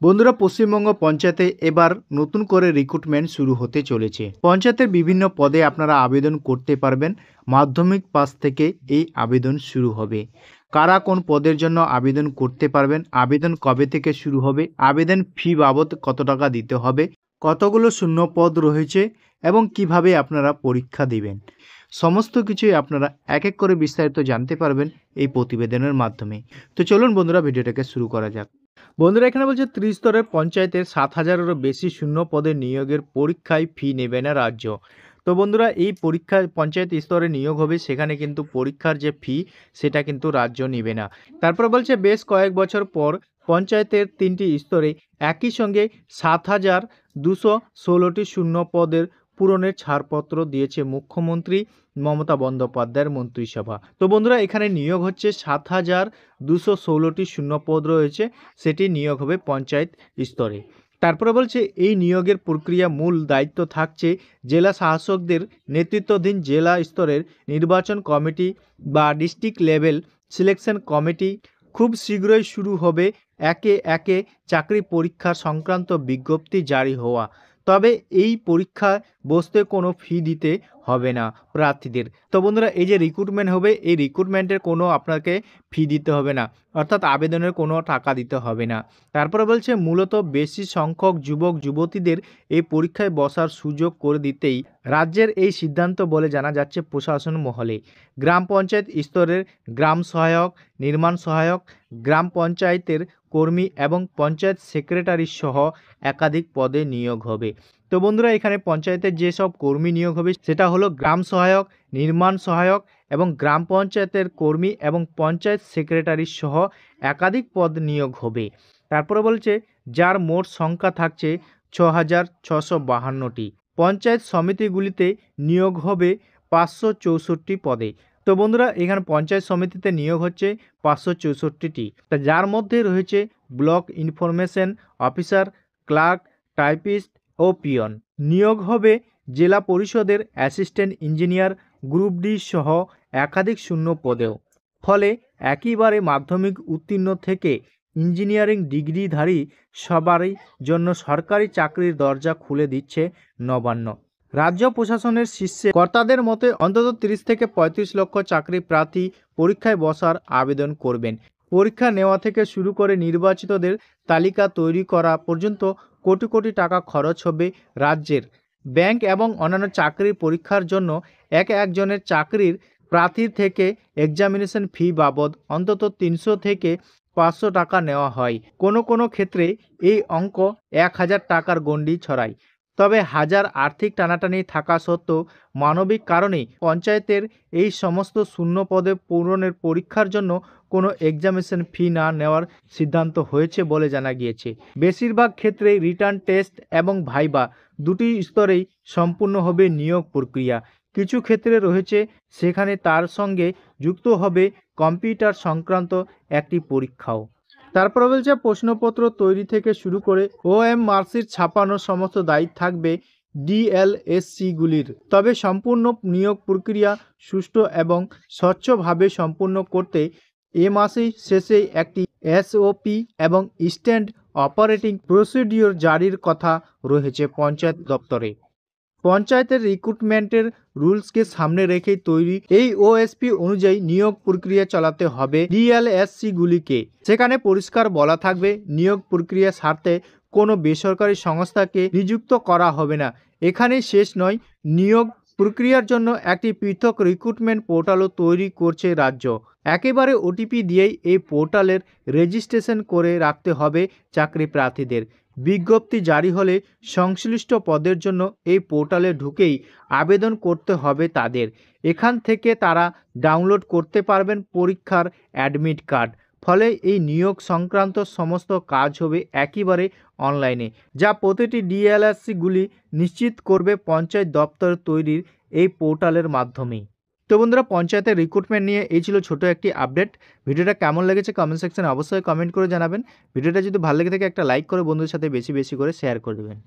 বন্ধুরা, পশ্চিমবঙ্গ পঞ্চায়েতে এবার নতুন করে রিক্রুটমেন্ট শুরু হতে চলেছে। পঞ্চায়েতের বিভিন্ন পদে আপনারা আবেদন করতে পারবেন। মাধ্যমিক পাস থেকে এই আবেদন শুরু হবে। কারা কোন পদের জন্য আবেদন করতে পারবেন, আবেদন কবে থেকে শুরু হবে, আবেদন ফি বাবদ কত টাকা দিতে হবে, কতগুলো শূন্য পদ রয়েছে এবং কিভাবে আপনারা পরীক্ষা দিবেন, সমস্ত কিছুই আপনারা এক এক করে বিস্তারিত জানতে পারবেন এই প্রতিবেদনের মাধ্যমে। তো চলুন বন্ধুরা, ভিডিওটাকে শুরু করা যাক। বন্ধুরা, এখানে বলছে 30 স্তরের পঞ্চায়েতের 7,000-এরও বেশি শূন্য পদে নিয়োগের পরীক্ষায় ফি নেবে না রাজ্য। তো বন্ধুরা, এই পরীক্ষা পঞ্চায়েত স্তরে নিয়োগ হবে, সেখানে কিন্তু পরীক্ষার যে ফি সেটা কিন্তু রাজ্য নেবে না। তারপর বলছে বেশ কয়েক বছর পর পঞ্চায়েতের 3টি স্তরে একই সঙ্গে 7,216টি শূন্য পদের পূরণের ছাড়পত্র দিয়েছে মুখ্যমন্ত্রী মমতা বন্দ্যোপাধ্যায়ের মন্ত্রিসভা। তো বন্ধুরা, এখানে নিয়োগ হচ্ছে 7,216টি শূন্য পদ রয়েছে, সেটি নিয়োগ হবে পঞ্চায়েত স্তরে। তারপরে বলছে এই নিয়োগের প্রক্রিয়া মূল দায়িত্ব থাকছে জেলা শাসকদের নেতৃত্বাধীন জেলা স্তরের নির্বাচন কমিটি বা ডিস্ট্রিক্ট লেভেল সিলেকশন কমিটি। খুব শীঘ্রই শুরু হবে একে একে চাকরি পরীক্ষা সংক্রান্ত বিজ্ঞপ্তি জারি হওয়া। তবে এই পরীক্ষায় বসতে কোনো ফি দিতে হবে না প্রার্থীদের। তো বন্ধুরা, এই যে রিক্রুটমেন্ট হবে, এই রিক্রুটমেন্টের কোনো আপনাকে ফি দিতে হবে না, অর্থাৎ আবেদনের কোনো টাকা দিতে হবে না। তারপরে বলছে মূলত বেশি সংখ্যক যুবক যুবতীদের এই পরীক্ষায় বসার সুযোগ করে দিতেই রাজ্যের এই সিদ্ধান্ত বলে জানা যাচ্ছে প্রশাসন মহলে। গ্রাম পঞ্চায়েত স্তরের গ্রাম সহায়ক, নির্মাণ সহায়ক, গ্রাম পঞ্চায়েতের কর্মী এবং পঞ্চায়েত সেক্রেটারি সহ একাধিক পদে নিয়োগ হবে। তো বন্ধুরা, এখানে পঞ্চায়েতের যেসব কর্মী নিয়োগ হবে সেটা হলো গ্রাম সহায়ক, নির্মাণ সহায়ক এবং গ্রাম পঞ্চায়েতের কর্মী এবং পঞ্চায়েত সেক্রেটারি সহ একাধিক পদ নিয়োগ হবে। তারপরে বলছে যার মোট সংখ্যা থাকছে 6,652টি। পঞ্চায়েত সমিতিগুলিতে নিয়োগ হবে 564টি পদে। তো বন্ধুরা, এখানে পঞ্চায়েত সমিতিতে নিয়োগ হচ্ছে 564টি, যার মধ্যে রয়েছে block information officer, clerk, typist ও পিয়ন। নিয়োগ হবে জেলা পরিষদের অ্যাসিস্ট্যান্ট ইঞ্জিনিয়ার, গ্রুপ ডি সহ একাধিক শূন্য পদেও। ফলে একইবারে মাধ্যমিক উত্তীর্ণ থেকে ইঞ্জিনিয়ারিং ডিগ্রিধারী সবারই জন্য সরকারি চাকরির দরজা খুলে দিচ্ছে নবান্ন। রাজ্য প্রশাসনের শীর্ষে কর্তাদের মতে অন্তত 30 থেকে 35 লক্ষ চাকরি প্রার্থী পরীক্ষায় বসার আবেদন করবেন। পরীক্ষা নেওয়া থেকে শুরু করে নির্বাচিতদের তালিকা তৈরি করা পর্যন্ত কোটি কোটি টাকা খরচ হবে রাজ্যের। ব্যাংক এবং অন্যান্য চাকরির পরীক্ষার জন্য একজনের চাকরির প্রার্থীর থেকে এক্সামিনেশন ফি বাবদ অন্তত 300 থেকে 500 টাকা নেওয়া হয়। কোনো ক্ষেত্রে এই অঙ্ক 1,000 টাকার গণ্ডি ছড়ায়। তবে হাজার আর্থিক টানাটানি থাকা সত্ত্বেও মানবিক কারণে পঞ্চায়েতের এই সমস্ত শূন্য পদে পূরণের পরীক্ষার জন্য কোনো এক্সামিনেশন ফি না নেওয়ার সিদ্ধান্ত হয়েছে বলে জানা গিয়েছে। বেশিরভাগ ক্ষেত্রেই রিটার্ন টেস্ট এবং ভাইবা দুটি স্তরেই সম্পূর্ণ হবে নিয়োগ প্রক্রিয়া। কিছু ক্ষেত্রে রয়েছে সেখানে তার সঙ্গে যুক্ত হবে কম্পিউটার সংক্রান্ত একটি পরীক্ষাও। তারপর বলছে প্রশ্নপত্র তৈরি থেকে শুরু করে ওএমআর ছাপানোর সমস্ত দায়িত্ব থাকবে ডিএলএসসিগুলির। তবে সম্পূর্ণ নিয়োগ প্রক্রিয়া সুষ্ঠু এবং স্বচ্ছভাবে সম্পূর্ণ করতে এ মাসের শেষে একটি এসওপি এবং স্ট্যান্ড অপারেটিং প্রসিডিওর জারির কথা রয়েছে পঞ্চায়েত দপ্তরে। পঞ্চায়েতের রিক্রুটমেন্টের রুলসকে সামনে রেখেই তৈরি এই ওএসপি অনুযায়ী নিয়োগ প্রক্রিয়া চালাতে হবে ডিএলএসসিগুলিকে। সেখানে পরিষ্কার বলা থাকবে নিয়োগ প্রক্রিয়া স্বার্থে কোনো বেসরকারি সংস্থাকে নিযুক্ত করা হবে না। এখানেই শেষ নয়, নিয়োগ প্রক্রিয়ার জন্য একটি পৃথক রিক্রুটমেন্ট পোর্টালও তৈরি করছে রাজ্য। একেবারে ওটিপি দিয়েই এই পোর্টালের রেজিস্ট্রেশন করে রাখতে হবে চাকরি প্রার্থীদের। বিজ্ঞপ্তি জারি হলে সংশ্লিষ্ট পদের জন্য এই পোর্টালে ঢুকেই আবেদন করতে হবে তাদের। এখান থেকে তারা ডাউনলোড করতে পারবেন পরীক্ষার অ্যাডমিট কার্ড। ফলে এই নিয়োগ সংক্রান্ত সমস্ত কাজ হবে একেবারে অনলাইনে, যা প্রতিটি ডিএলএসসিগুলি নিশ্চিত করবে পঞ্চায়েত দপ্তর তৈরির এই পোর্টালের মাধ্যমেই। তো বন্ধুরা, পঞ্চায়েতের রিক্রুটমেন্ট নিয়ে এই ছিল ছোট একটি আপডেট। ভিডিওটা কেমন লেগেছে কমেন্ট সেকশনে অবশ্যই কমেন্ট করে জানাবেন। ভিডিওটা যদি ভালো লেগে থাকে একটা লাইক করে বন্ধুদের সাথে বেশি বেশি করে শেয়ার করে দেবেন।